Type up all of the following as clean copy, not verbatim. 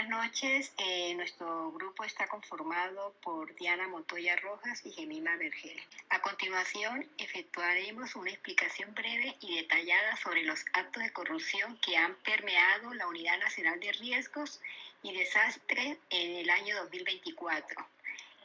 noches. Nuestro grupo está conformado por Diana Montoya Rojas y Gemima Vergel. A continuación, efectuaremos una explicación breve y detallada sobre los actos de corrupción que han permeado la Unidad Nacional de Riesgos y Desastres en el año 2024.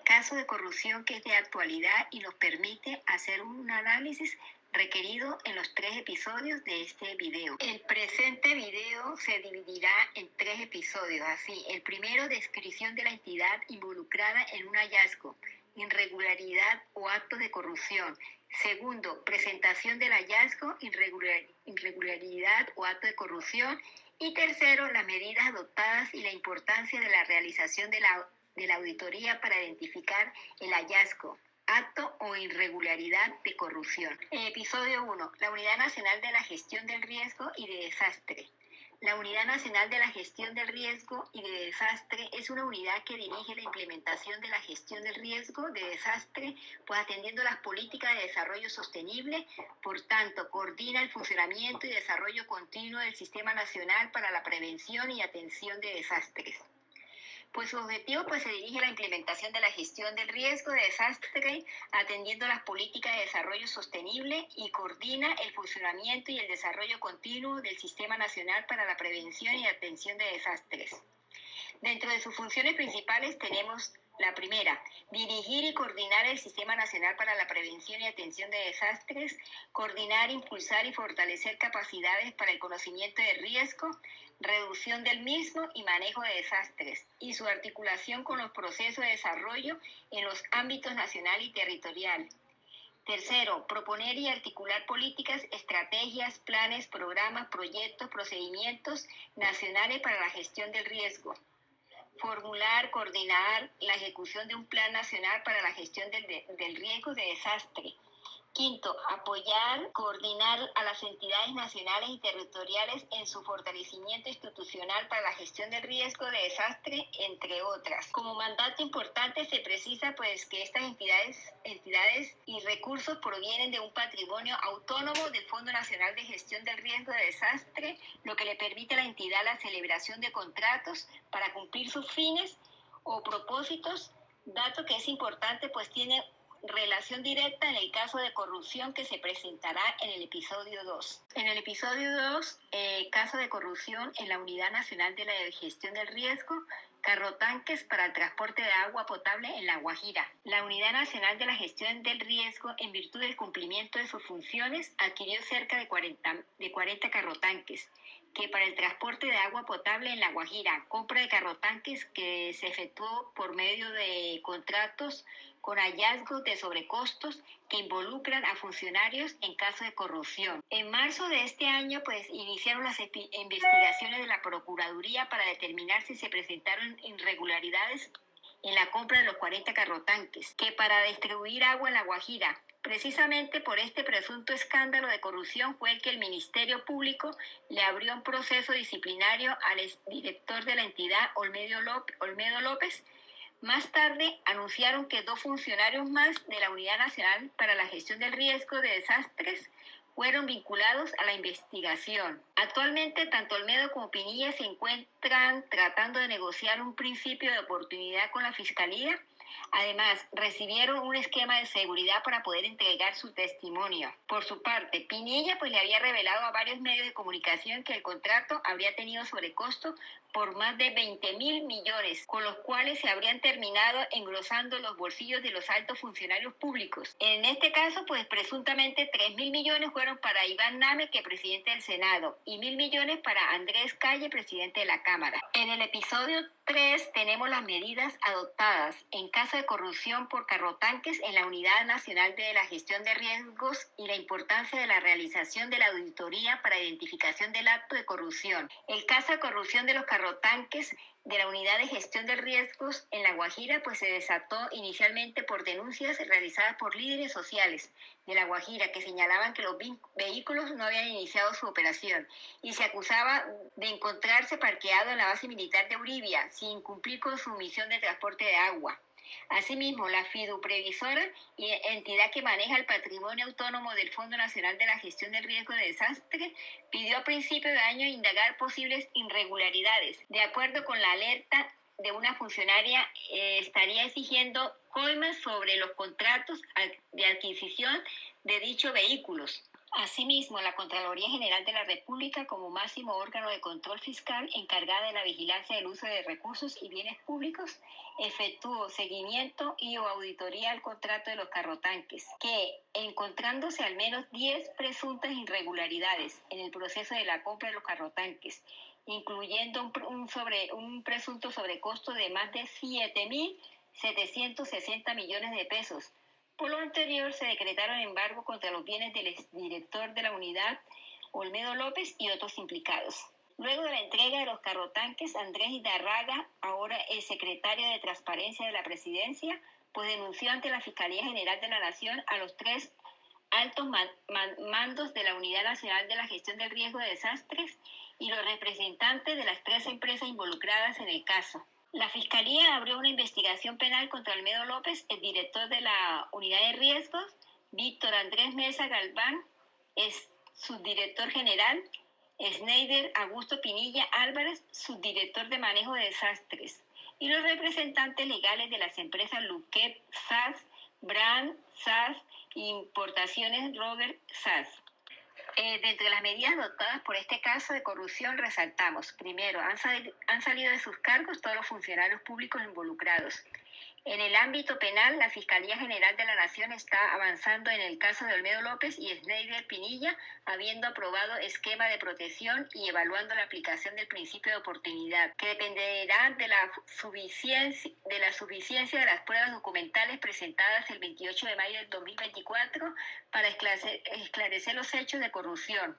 Caso de corrupción que es de actualidad y nos permite hacer un análisis requerido en los 3 episodios de este video. El presente video se dividirá en 3 episodios, así. El primero, descripción de la entidad involucrada en un hallazgo, irregularidad o acto de corrupción. Segundo, presentación del hallazgo, irregularidad o acto de corrupción. Y tercero, las medidas adoptadas y la importancia de la realización de la auditoría para identificar el hallazgo, acto o irregularidad de corrupción. Episodio 1. La Unidad Nacional de la Gestión del Riesgo y de Desastre. La Unidad Nacional de la Gestión del Riesgo y de Desastre es una unidad que dirige la implementación de la gestión del riesgo de desastre, pues atendiendo las políticas de desarrollo sostenible. Por tanto, coordina el funcionamiento y desarrollo continuo del Sistema Nacional para la Prevención y Atención de Desastres. Pues su objetivo se dirige a la implementación de la gestión del riesgo de desastre, atendiendo las políticas de desarrollo sostenible, y coordina el funcionamiento y el desarrollo continuo del Sistema Nacional para la Prevención y Atención de Desastres. Dentro de sus funciones principales tenemos la primera, dirigir y coordinar el Sistema Nacional para la Prevención y Atención de Desastres, coordinar, impulsar y fortalecer capacidades para el conocimiento de riesgo, reducción del mismo y manejo de desastres, y su articulación con los procesos de desarrollo en los ámbitos nacional y territorial. Tercero, proponer y articular políticas, estrategias, planes, programas, proyectos, procedimientos nacionales para la gestión del riesgo. Formular, coordinar la ejecución de un plan nacional para la gestión del riesgo de desastre. Quinto, apoyar, coordinar a las entidades nacionales y territoriales en su fortalecimiento institucional para la gestión del riesgo de desastre, entre otras. Como mandato importante se precisa que estas entidades y recursos provienen de un patrimonio autónomo del Fondo Nacional de Gestión del Riesgo de Desastre, lo que le permite a la entidad la celebración de contratos para cumplir sus fines o propósitos, dato que es importante tiene relación directa en el caso de corrupción que se presentará en el episodio 2. En el episodio 2, caso de corrupción en la Unidad Nacional de la Gestión del Riesgo, carrotanques para el transporte de agua potable en La Guajira. La Unidad Nacional de la Gestión del Riesgo, en virtud del cumplimiento de sus funciones, adquirió cerca de 40 carrotanques que para el transporte de agua potable en La Guajira, compra de carrotanques que se efectuó por medio de contratos con hallazgos de sobrecostos que involucran a funcionarios en caso de corrupción. En marzo de este año, iniciaron las investigaciones de la Procuraduría para determinar si se presentaron irregularidades en la compra de los 40 carrotanques, que para distribuir agua en La Guajira. Precisamente por este presunto escándalo de corrupción fue que el Ministerio Público le abrió un proceso disciplinario al exdirector de la entidad, Olmedo López. Más tarde anunciaron que 2 funcionarios más de la Unidad Nacional para la Gestión del Riesgo de Desastres fueron vinculados a la investigación. Actualmente, tanto Olmedo como Pinilla se encuentran tratando de negociar un principio de oportunidad con la Fiscalía. Además, recibieron un esquema de seguridad para poder entregar su testimonio. Por su parte, Pinilla le había revelado a varios medios de comunicación que el contrato habría tenido sobrecosto por más de 20.000 millones, con los cuales se habrían terminado engrosando los bolsillos de los altos funcionarios públicos. En este caso, presuntamente 3.000 millones fueron para Iván Name, que es presidente del Senado, y 1.000 millones para Andrés Calle, presidente de la Cámara. En el episodio 3 tenemos las medidas adoptadas en caso de corrupción por carrotanques en la Unidad Nacional de la Gestión de Riesgos y la importancia de la realización de la auditoría para identificación del acto de corrupción. El caso de corrupción de los carrotanques de la Unidad de Gestión de Riesgos en La Guajira se desató inicialmente por denuncias realizadas por líderes sociales de La Guajira que señalaban que los vehículos no habían iniciado su operación y se acusaba de encontrarse parqueado en la base militar de Uribia sin cumplir con su misión de transporte de agua. Asimismo, la fiduprevisora y entidad que maneja el patrimonio autónomo del Fondo Nacional de la Gestión del Riesgo de Desastre pidió a principio de año indagar posibles irregularidades. De acuerdo con la alerta de una funcionaria, estaría exigiendo coimas sobre los contratos de adquisición de dichos vehículos. Asimismo, la Contraloría General de la República, como máximo órgano de control fiscal encargada de la vigilancia del uso de recursos y bienes públicos, efectuó seguimiento y o auditoría al contrato de los carrotanques, que, encontrándose al menos 10 presuntas irregularidades en el proceso de la compra de los carrotanques, incluyendo un presunto sobrecosto de más de 7.760 millones de pesos. Por lo anterior, se decretaron embargo contra los bienes del exdirector de la unidad, Olmedo López, y otros implicados. Luego de la entrega de los carrotanques, Andrés Idarraga, ahora el secretario de Transparencia de la Presidencia, pues denunció ante la Fiscalía General de la Nación a los 3 altos mandos de la Unidad Nacional de la Gestión del Riesgo de Desastres y los representantes de las 3 empresas involucradas en el caso. La Fiscalía abrió una investigación penal contra Olmedo López, el director de la Unidad de Riesgos, Víctor Andrés Mesa Galván, es subdirector general, Schneider Augusto Pinilla Álvarez, subdirector de Manejo de Desastres, y los representantes legales de las empresas Luquet SAS, Brand SAS e Importaciones Robert SAS. Dentro de las medidas adoptadas por este caso de corrupción resaltamos: primero, han salido de sus cargos todos los funcionarios públicos involucrados. En el ámbito penal, la Fiscalía General de la Nación está avanzando en el caso de Olmedo López y Schneider Pinilla, habiendo aprobado esquema de protección y evaluando la aplicación del principio de oportunidad, que dependerá de la suficiencia de las pruebas documentales presentadas el 28 de mayo del 2024 para esclarecer los hechos de corrupción.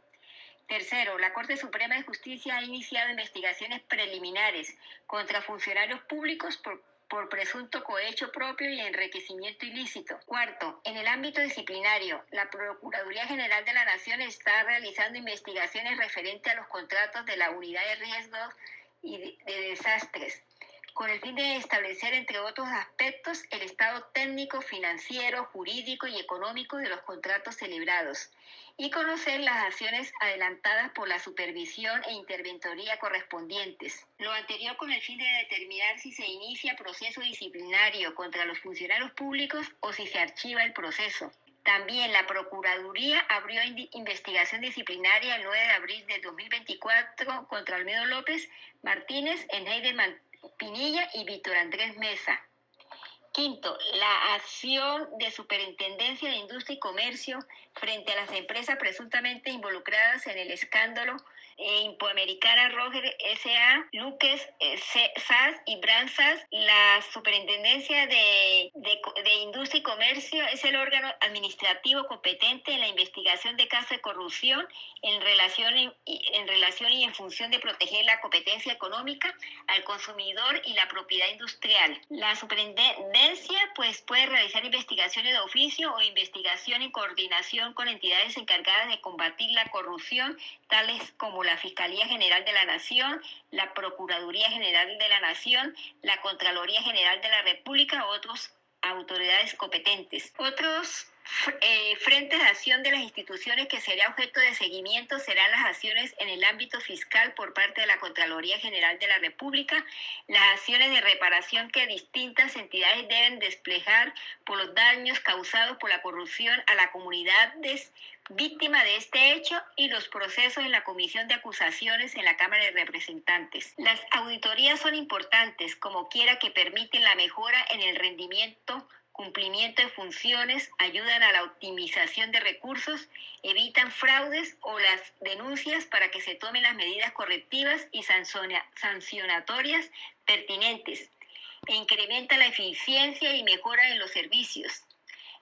Tercero, la Corte Suprema de Justicia ha iniciado investigaciones preliminares contra funcionarios públicos por presunto cohecho propio y enriquecimiento ilícito. Cuarto, en el ámbito disciplinario, la Procuraduría General de la Nación está realizando investigaciones referentes a los contratos de la Unidad de Riesgos y de Desastres, con el fin de establecer, entre otros aspectos, el estado técnico, financiero, jurídico y económico de los contratos celebrados y conocer las acciones adelantadas por la supervisión e interventoría correspondientes. Lo anterior con el fin de determinar si se inicia proceso disciplinario contra los funcionarios públicos o si se archiva el proceso. También la Procuraduría abrió investigación disciplinaria el 9 de abril de 2024 contra Olmedo López Martínez, Schneider Pinilla y Víctor Andrés Mesa. Quinto, la acción de Superintendencia de Industria y Comercio frente a las empresas presuntamente involucradas en el escándalo Impoamericana Roger S.A., Luques SAS y Brand SAS. La Superintendencia de Industria y Comercio es el órgano administrativo competente en la investigación de casos de corrupción en relación y en función de proteger la competencia económica al consumidor y la propiedad industrial. La Superintendencia puede realizar investigaciones de oficio o investigación en coordinación con entidades encargadas de combatir la corrupción, tales como la Fiscalía General de la Nación, la Procuraduría General de la Nación, la Contraloría General de la República u otras autoridades competentes. Otros frentes de acción de las instituciones que será objeto de seguimiento serán las acciones en el ámbito fiscal por parte de la Contraloría General de la República, las acciones de reparación que distintas entidades deben desplegar por los daños causados por la corrupción a las comunidades víctimas de este hecho y los procesos en la Comisión de Acusaciones en la Cámara de Representantes. Las auditorías son importantes, como quiera que permiten la mejora en el rendimiento, cumplimiento de funciones, ayudan a la optimización de recursos, evitan fraudes o las denuncias para que se tomen las medidas correctivas y sancionatorias pertinentes e incrementa la eficiencia y mejora en los servicios.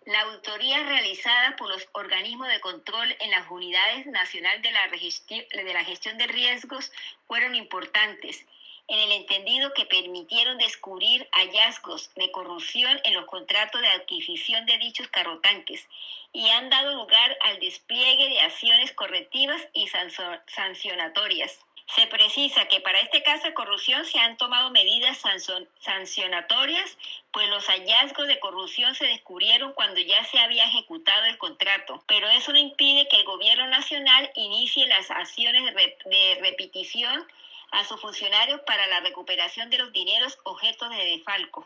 La auditoría realizada por los organismos de control en las unidades nacionales de la gestión de riesgos fueron importantes, en el entendido que permitieron descubrir hallazgos de corrupción en los contratos de adquisición de dichos carrotanques y han dado lugar al despliegue de acciones correctivas y sancionatorias. Se precisa que para este caso de corrupción se han tomado medidas sancionatorias, pues los hallazgos de corrupción se descubrieron cuando ya se había ejecutado el contrato, pero eso no impide que el gobierno nacional inicie las acciones de repetición a sus funcionarios para la recuperación de los dineros objetos de desfalco.